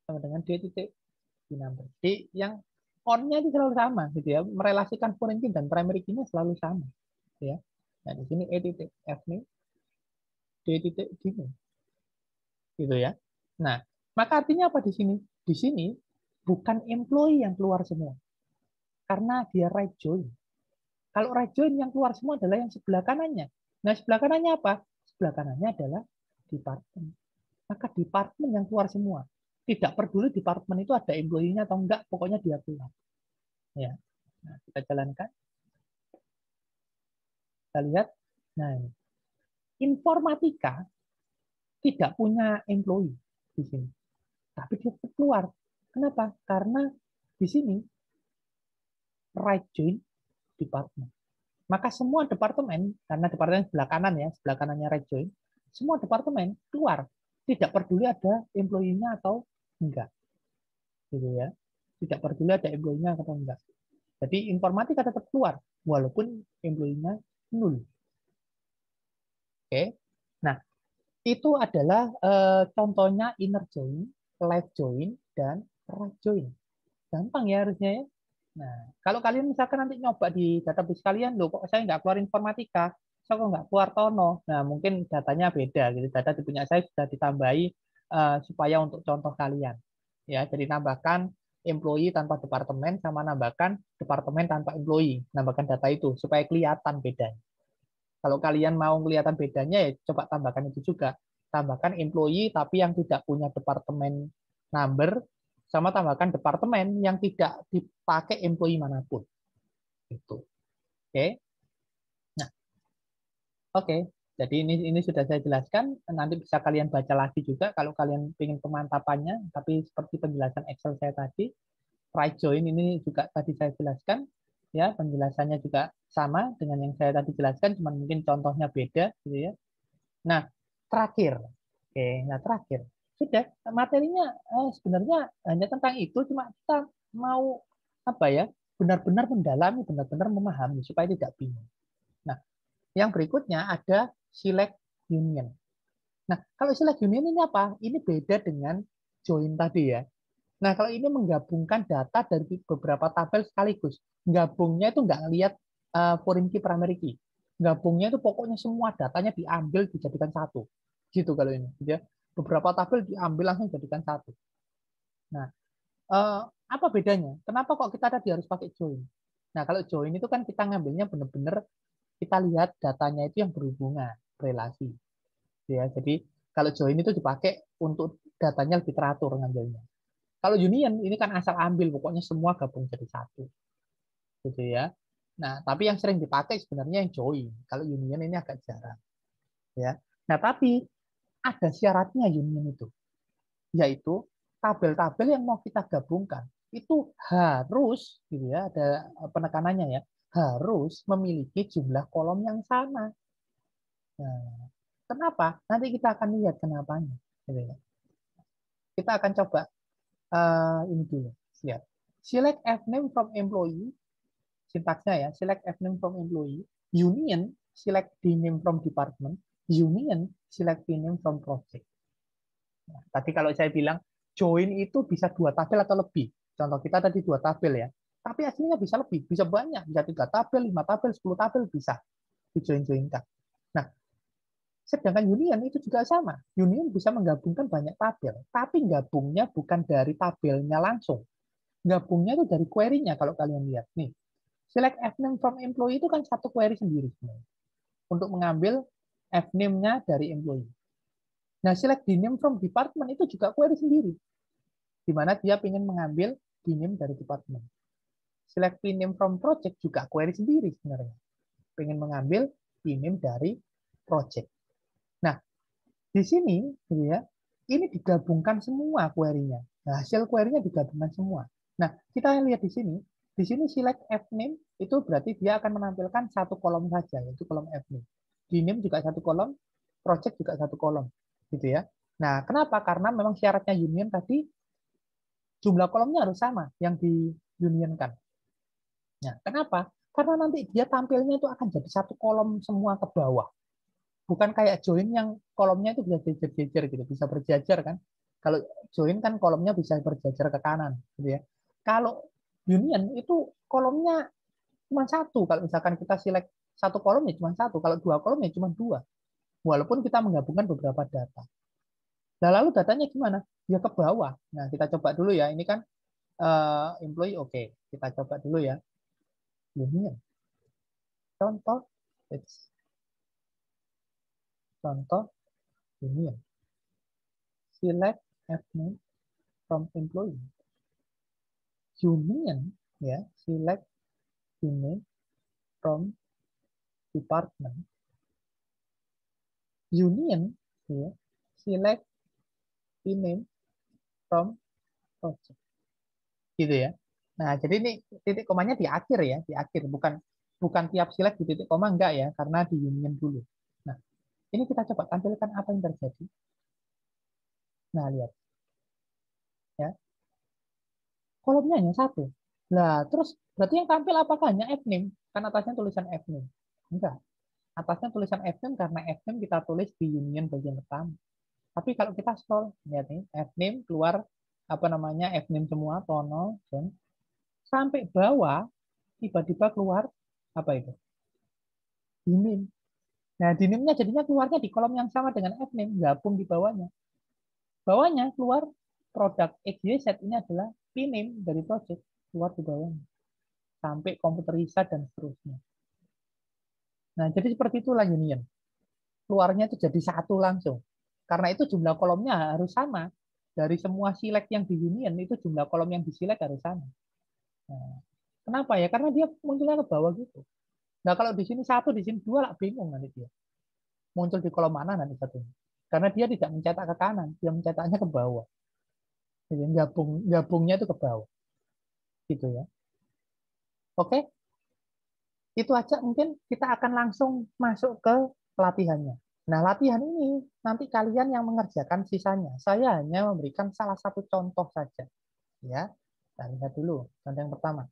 Speaker 1: sama dengan d titik number. Jadi yang on-nya itu selalu sama gitu ya, merelasikan foreign key dan primary key-nya selalu sama gitu ya. Nah, di sini e titik f nih d titik dino gitu ya. Nah, maka artinya apa di sini? Di sini bukan employee yang keluar semua karena dia right join. Kalau right join yang keluar semua adalah yang sebelah kanannya. Nah, sebelah kanannya apa? Sebelah kanannya adalah department. Maka department yang keluar semua. Tidak peduli department itu ada employee-nya atau enggak, pokoknya dia keluar. Ya. Nah, kita jalankan. Kita lihat. Nah, informatika tidak punya employee di sini. Tapi dia tetap keluar. Kenapa? Karena di sini right join department. Maka semua departemen, karena departemen sebelah kanan ya, sebelah kanannya right join, semua departemen keluar. Tidak peduli ada employee-nya atau enggak. Gitu ya. Tidak peduli ada employee-nya atau enggak. Jadi informatika tetap keluar, walaupun employee-nya 0. Oke. Nah, itu adalah contohnya inner join, left join, dan right join. Gampang ya harusnya ya. Nah, kalau kalian misalkan nanti nyoba di database kalian, loh kok saya nggak keluar informatika, saya kok nggak keluar Tono. Nah, mungkin datanya beda. Gitu. Data di punya saya sudah ditambahi supaya untuk contoh kalian. Ya, jadi nambahkan employee tanpa departemen sama nambahkan departemen tanpa employee. Nambahkan data itu supaya kelihatan bedanya. Kalau kalian mau kelihatan bedanya, ya coba tambahkan itu juga. Tambahkan employee tapi yang tidak punya departemen number, sama tambahkan departemen yang tidak dipakai employee manapun. Itu. Oke. Nah, oke. Jadi ini sudah saya jelaskan. Nanti bisa kalian baca lagi juga kalau kalian ingin pemantapannya. Tapi seperti penjelasan Excel saya tadi, right join ini juga tadi saya jelaskan. Ya, penjelasannya juga sama dengan yang saya tadi jelaskan, cuma mungkin contohnya beda, gitu ya. Nah, terakhir, oke, nah terakhir, sudah materinya sebenarnya hanya tentang itu, cuma kita mau apa ya, benar-benar mendalami, benar-benar memahami supaya tidak bingung. Nah, yang berikutnya ada select union. Nah, kalau select union ini apa? Ini beda dengan join tadi ya. Nah, kalau ini menggabungkan data dari beberapa tabel sekaligus. Gabungnya itu nggak ngelihat foreign key, primary key. Gabungnya itu pokoknya semua datanya diambil, dijadikan satu. Gitu kalau ini. Ya. Beberapa tabel diambil langsung dijadikan satu. Nah, apa bedanya? Kenapa kok kita tadi harus pakai join? Nah, kalau join itu kan kita ngambilnya benar-benar kita lihat datanya itu yang berhubungan, relasi. Ya, jadi kalau join itu dipakai untuk datanya lebih teratur ngambilnya. Kalau union ini kan asal ambil, pokoknya semua gabung jadi satu, gitu ya. Nah, tapi yang sering dipakai sebenarnya yang join. Kalau union ini agak jarang, ya. Nah, tapi ada syaratnya union itu, yaitu tabel-tabel yang mau kita gabungkan itu harus, gitu ya, ada penekanannya ya, harus memiliki jumlah kolom yang sama. Nah, kenapa? Nanti kita akan lihat kenapanya, gitu ya. Kita akan coba ini dulu, lihat. Select F-name from employee, sintaksnya ya, select F-name from employee, union, select D-name from department, union, select D-name from project. Nah, tadi kalau saya bilang, join itu bisa 2 tabel atau lebih. Contoh kita tadi 2 tabel ya. Tapi aslinya bisa lebih, bisa banyak. Bisa 3 tabel, 5 tabel, 10 tabel bisa dijoin-joinkan. Nah, sedangkan union itu juga sama. Union bisa menggabungkan banyak tabel. Tapi gabungnya bukan dari tabelnya langsung. Gabungnya itu dari query-nya kalau kalian lihat. Nih, select F-name from employee itu kan satu query sendiri untuk mengambil F-name-nya dari employee. Nah, select D-name from department itu juga query sendiri, di mana dia ingin mengambil D-name dari department. Select P-name from project juga query sendiri sebenarnya, ingin mengambil D-name dari project. Nah, di sini ya, ini digabungkan semua query-nya. Nah, hasil query-nya digabungkan semua. Nah, kita lihat di sini. Di sini select F-name itu berarti dia akan menampilkan satu kolom saja, yaitu kolom F-name. D-name juga satu kolom, project juga satu kolom, gitu ya. Nah, kenapa? Karena memang syaratnya union tadi jumlah kolomnya harus sama yang diunionkan. Nah, kenapa? Karena nanti dia tampilnya itu akan jadi satu kolom semua ke bawah. Bukan kayak join yang kolomnya itu bisa jejer-jejer gitu, bisa berjajar kan. Kalau join kan kolomnya bisa berjajar ke kanan, gitu ya. Kalau union itu kolomnya cuma satu. Kalau misalkan kita select satu kolom ya cuma satu. Kalau 2 kolom ya cuma 2. Walaupun kita menggabungkan beberapa data. Nah, lalu datanya gimana? Ya ke bawah. Nah, kita coba dulu ya. Ini kan employee, oke. Kita coba dulu ya. Union. Contoh, contoh union. Select F-name from employee. Union, ya, select name from department. Union, ya, select name from project. Gitu ya. Nah, jadi ini titik komanya di akhir ya, di akhir, bukan bukan tiap select di titik koma, enggak ya, karena di union dulu. Nah, ini kita coba tampilkan apa yang terjadi. Nah, lihat ya. Kolomnya hanya satu. Nah, terus berarti yang tampil apakah hanya F-name? Kan atasnya tulisan F-name. Enggak. Atasnya tulisan F-name karena F-name kita tulis di union bagian pertama. Tapi kalau kita scroll, lihat nih, F-name keluar apa namanya F-name semua, tono, dan sampai bawah tiba-tiba keluar apa itu? D-name. Nah, D-name-nya jadinya keluarnya di kolom yang sama dengan F-name, gabung di bawahnya. Bawahnya keluar produk XYZ ini adalah P-name dari project, keluar di bawahnya. Sampai komputer riset dan seterusnya. Nah, jadi seperti itulah union. Keluarnya itu jadi satu langsung. Karena itu jumlah kolomnya harus sama. Dari semua select yang di union, itu jumlah kolom yang di select harus sama. Nah, kenapa ya? Karena dia munculnya ke bawah gitu. Nah, kalau di sini satu, di sini dua, lah bingung nanti dia. Muncul di kolom mana nanti satunya. Karena dia tidak mencetak ke kanan, dia mencetaknya ke bawah. Jadi gabungnya itu ke bawah. Gitu ya. Oke? Itu aja mungkin kita akan langsung masuk ke latihannya. Nah, latihan ini nanti kalian yang mengerjakan sisanya. Saya hanya memberikan salah satu contoh saja. Ya, kita lihat dulu. Contoh yang pertama.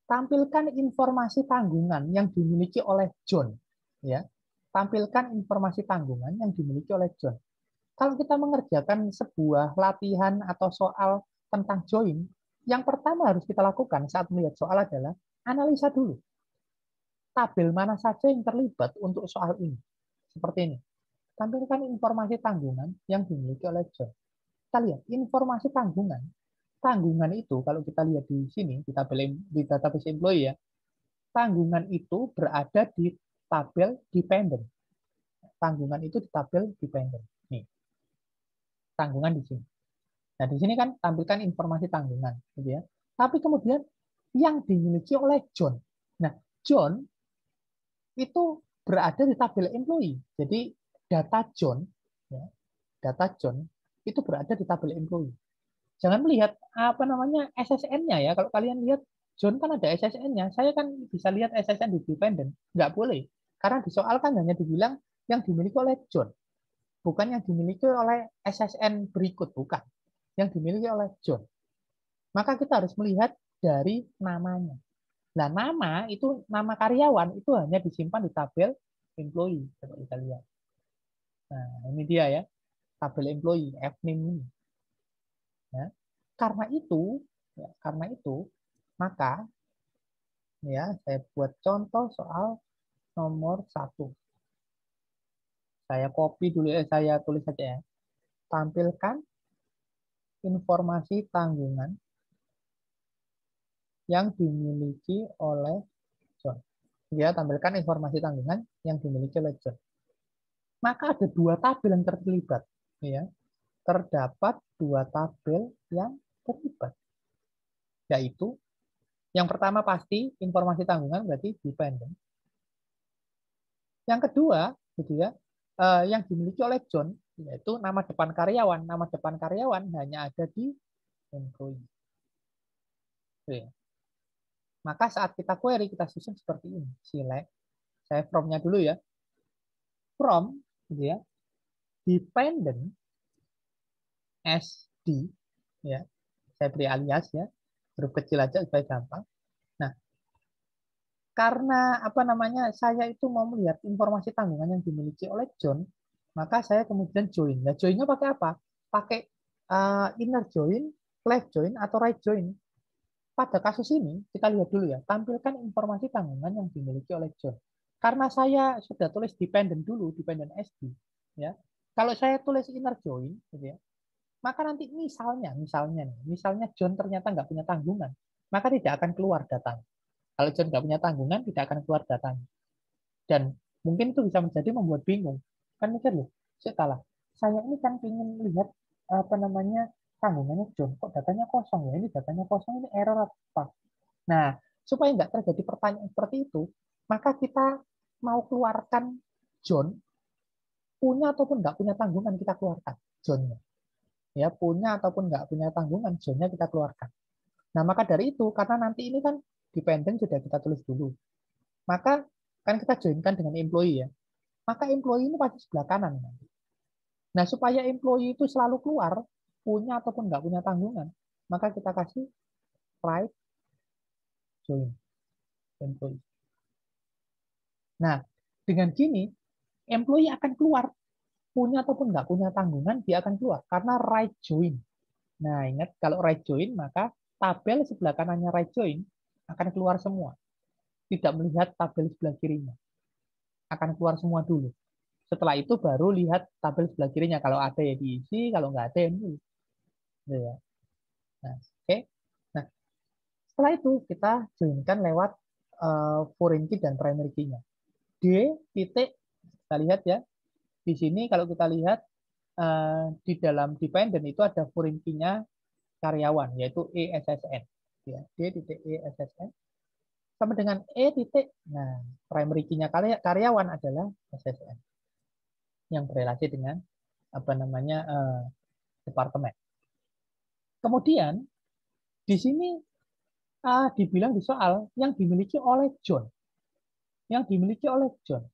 Speaker 1: Tampilkan informasi tanggungan yang dimiliki oleh John. Ya, tampilkan informasi tanggungan yang dimiliki oleh John. Kalau kita mengerjakan sebuah latihan atau soal tentang join, yang pertama harus kita lakukan saat melihat soal adalah analisa dulu. Tabel mana saja yang terlibat untuk soal ini. Seperti ini. Tampilkan informasi tanggungan yang dimiliki oleh John. Kita lihat informasi tanggungan. Tanggungan itu kalau kita lihat di sini di tabel di database employee ya, tanggungan itu berada di tabel dependent. Tanggungan itu di tabel dependent. Nih, tanggungan di sini. Nah, di sini kan tampilkan informasi tanggungan, gitu ya. Tapi kemudian yang dimiliki oleh John. Nah, John itu berada di tabel employee. Jadi data John, ya, data John itu berada di tabel employee. Jangan melihat apa namanya SSN-nya ya. Kalau kalian lihat John kan ada SSN-nya. Saya kan bisa lihat SSN di dependent. Nggak boleh. Karena di soal kan hanya dibilang yang dimiliki oleh John. Bukan yang dimiliki oleh SSN berikut. Bukan. Yang dimiliki oleh John. Maka kita harus melihat dari namanya. Nah, nama itu, nama karyawan itu hanya disimpan di tabel employee. Coba kita lihat. Nah, ini dia ya. Tabel employee, F-name ini. Ya. Karena itu, maka ya saya buat contoh soal nomor 1. Saya copy dulu, saya tulis saja ya. Tampilkan informasi tanggungan yang dimiliki oleh John. Ya, tampilkan informasi tanggungan yang dimiliki oleh John. Maka ada 2 tabel yang terlibat. Ya. Terdapat 2 tabel yang terlibat. Yaitu, yang pertama pasti informasi tanggungan berarti dependent. Yang kedua, gitu ya, yang dimiliki oleh John yaitu nama depan karyawan. Nama depan karyawan hanya ada di employee. Oke. Maka saat kita query kita susun seperti ini. Select, saya from-nya dulu ya. From, gitu ya, dependent SD, ya. Saya beri alias ya, huruf kecil aja supaya gampang. Nah, karena apa namanya saya itu mau melihat informasi tanggungan yang dimiliki oleh John, maka saya kemudian join. Nah, joinnya pakai apa? Pakai inner join, left join, atau right join. Pada kasus ini, kita lihat dulu ya, tampilkan informasi tanggungan yang dimiliki oleh John. Karena saya sudah tulis dependent dulu, dependent SD, ya. Kalau saya tulis inner join, gitu ya, maka nanti misalnya John ternyata nggak punya tanggungan, maka tidak akan keluar datanya. Kalau John nggak punya tanggungan, tidak akan keluar datanya. Dan mungkin itu bisa menjadi membuat bingung. Kan mikir loh, salah. Saya ini kan ingin lihat apa namanya tanggungannya John, kok datanya kosong ya? Ini datanya kosong, ini error apa? Nah, supaya nggak terjadi pertanyaan seperti itu, maka kita mau keluarkan John, punya ataupun nggak punya tanggungan kita keluarkan John-nya. Ya, punya ataupun nggak punya tanggungan, John-nya kita keluarkan. Nah, maka dari itu, karena nanti ini kan dependent sudah kita tulis dulu. Maka kan kita joinkan dengan employee ya. Maka employee ini pasti sebelah kanan. Nah, supaya employee itu selalu keluar, punya ataupun nggak punya tanggungan, maka kita kasih right join employee. Nah, dengan gini, employee akan keluar, punya ataupun nggak punya tanggungan, dia akan keluar, karena right join. Nah, ingat, kalau right join, maka tabel sebelah kanannya right join akan keluar semua. Tidak melihat tabel sebelah kirinya. Akan keluar semua dulu. Setelah itu baru lihat tabel sebelah kirinya. Kalau ada ya diisi, kalau nggak ada ya nulis. Ya. Nah, oke. Nah, setelah itu kita joinkan lewat foreign key dan primary key-nya. D titik, kita lihat ya. Di sini kalau kita lihat di dalam dependent itu ada foreign key-nya karyawan, yaitu ESSN. Ya, D titik ESSN. Sama dengan E titik, nah primary key-nya karyawan adalah SSN yang berelasi dengan apa namanya departemen. Kemudian di sini dibilang di soal yang dimiliki oleh John. yang dimiliki oleh John.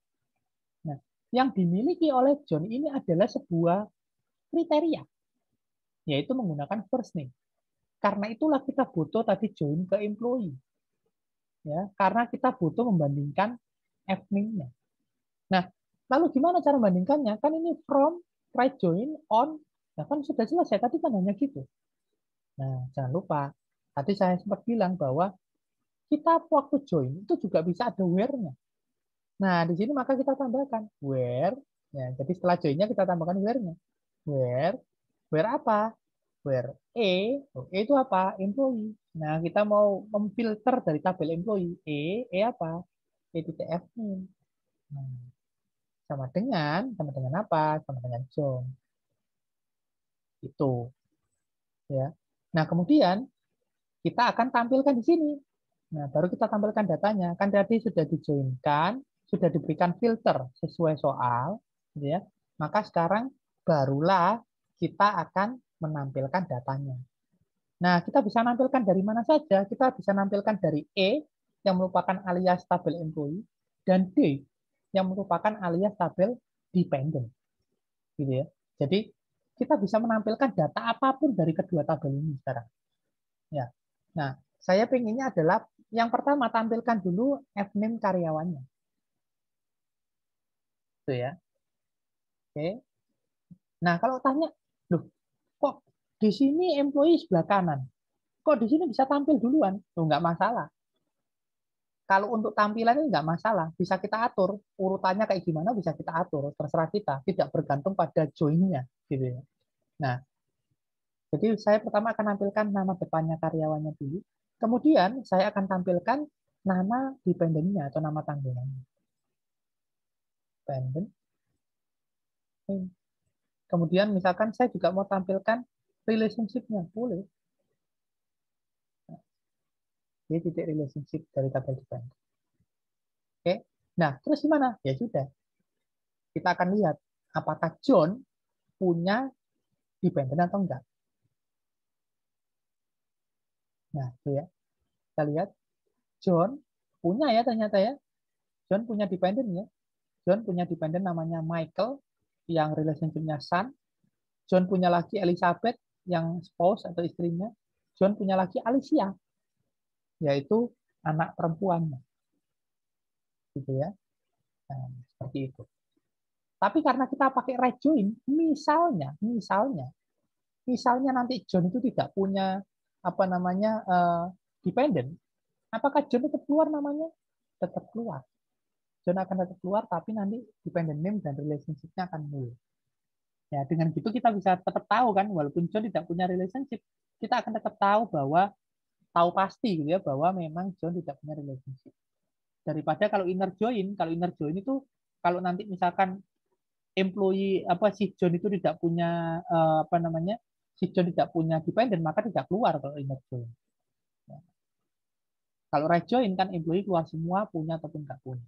Speaker 1: Nah, yang dimiliki oleh John ini adalah sebuah kriteria, yaitu menggunakan first name. Karena itulah kita butuh tadi join ke employee. Ya, karena kita butuh membandingkan name-nya. Nah, lalu gimana cara membandingkannya? Kan ini from, right join, on, nah kan sudah selesai. Tadi kan hanya gitu. Nah, jangan lupa, tadi saya sempat bilang bahwa kita waktu join itu juga bisa ada where-nya. Nah, di sini maka kita tambahkan where, ya, jadi setelah join-nya kita tambahkan where-nya. Where apa? Where E itu apa? Employee. Nah, kita mau memfilter dari tabel employee. apa? E.F. Nah, sama dengan apa? Sama dengan John. Itu, ya. Nah, kemudian kita akan tampilkan di sini. Nah, baru kita tampilkan datanya. Kan tadi sudah dijoinkan, sudah diberikan filter sesuai soal, gitu ya. Maka sekarang barulah kita akan menampilkan datanya. Nah, kita bisa nampilkan dari mana saja. Kita bisa nampilkan dari E, yang merupakan alias tabel employee, dan D, yang merupakan alias tabel dependent. Gitu ya. Jadi, kita bisa menampilkan data apapun dari kedua tabel ini sekarang. Ya. Nah, saya pengennya adalah yang pertama tampilkan dulu name karyawannya. Itu ya. Oke. Nah, kalau tanya, loh, kok di sini employee sebelah kanan? Kok di sini bisa tampil duluan? Loh, nggak masalah. Kalau untuk tampilan ini nggak masalah, bisa kita atur urutannya kayak gimana, bisa kita atur, terserah kita, tidak bergantung pada join-nya, gitu ya. Nah, jadi saya pertama akan tampilkan nama depannya karyawannya dulu, kemudian saya akan tampilkan nama dependennya atau nama tanggungannya. Dependent. Kemudian misalkan saya juga mau tampilkan relationship-nya, boleh. Jadi titik relationship dari tabel dependent. Oke. Nah, terus gimana? Ya sudah. Kita akan lihat apakah John punya dependent atau enggak. Nah, itu ya. Kita lihat John punya ya ternyata ya. John punya dependent ya. John punya dependent namanya Michael yang relationship-nya son. John punya lagi Elizabeth yang spouse atau istrinya. John punya lagi Alicia yaitu anak perempuannya. Gitu ya. Nah, seperti itu. Tapi karena kita pakai right join, misalnya nanti John itu tidak punya apa namanya dependent, apakah John tetap keluar namanya? Tetap keluar. John akan tetap keluar, tapi nanti dependent name dan relationship-nya akan nol. Ya, dengan gitu kita bisa tetap tahu kan, walaupun John tidak punya relationship, kita akan tetap tahu bahwa tahu pasti gitu ya bahwa memang John tidak punya relationship. Daripada kalau inner join itu kalau nanti misalkan employee apa si John itu tidak punya apa namanya si John tidak punya dependent maka tidak keluar kalau inner join. Ya. Kalau right join kan employee keluar semua punya ataupun nggak punya.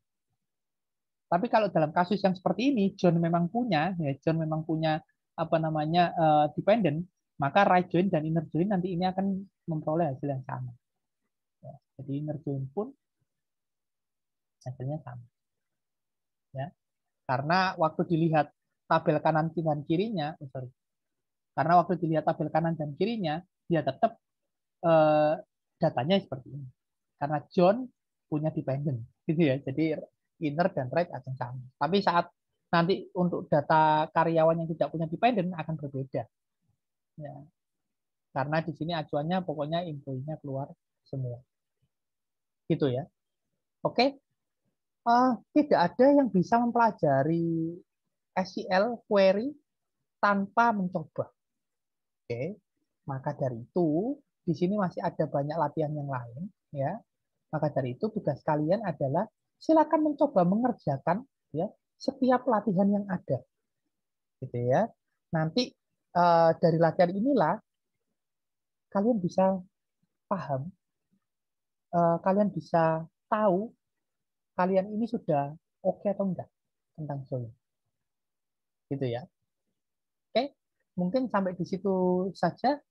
Speaker 1: Tapi kalau dalam kasus yang seperti ini, John memang punya, ya John memang punya apa namanya dependent, maka right join dan inner join nanti ini akan memperoleh hasil yang sama. Ya, jadi inner join pun hasilnya sama. Ya, karena waktu dilihat tabel kanan dan kirinya, karena waktu dilihat tabel kanan dan kirinya, dia tetap datanya seperti ini. Karena John punya dependent, gitu ya. Jadi inner dan right akan sama. Tapi saat nanti untuk data karyawan yang tidak punya dependent akan berbeda. Ya. Karena di sini acuannya pokoknya infonya keluar semua. Gitu ya. Oke. Tidak ada yang bisa mempelajari SQL query tanpa mencoba. Oke. Maka dari itu di sini masih ada banyak latihan yang lain ya. Maka dari itu tugas kalian adalah silakan mencoba mengerjakan ya setiap latihan yang ada. Gitu ya. Nanti dari latihan inilah kalian bisa paham, kalian bisa tahu kalian ini sudah oke atau enggak tentang Solo. Gitu ya. Oke, mungkin sampai di situ saja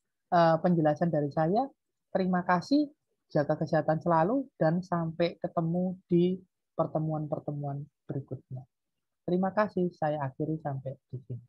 Speaker 1: penjelasan dari saya. Terima kasih, jaga kesehatan selalu, dan sampai ketemu di pertemuan-pertemuan berikutnya. Terima kasih, saya akhiri sampai di sini.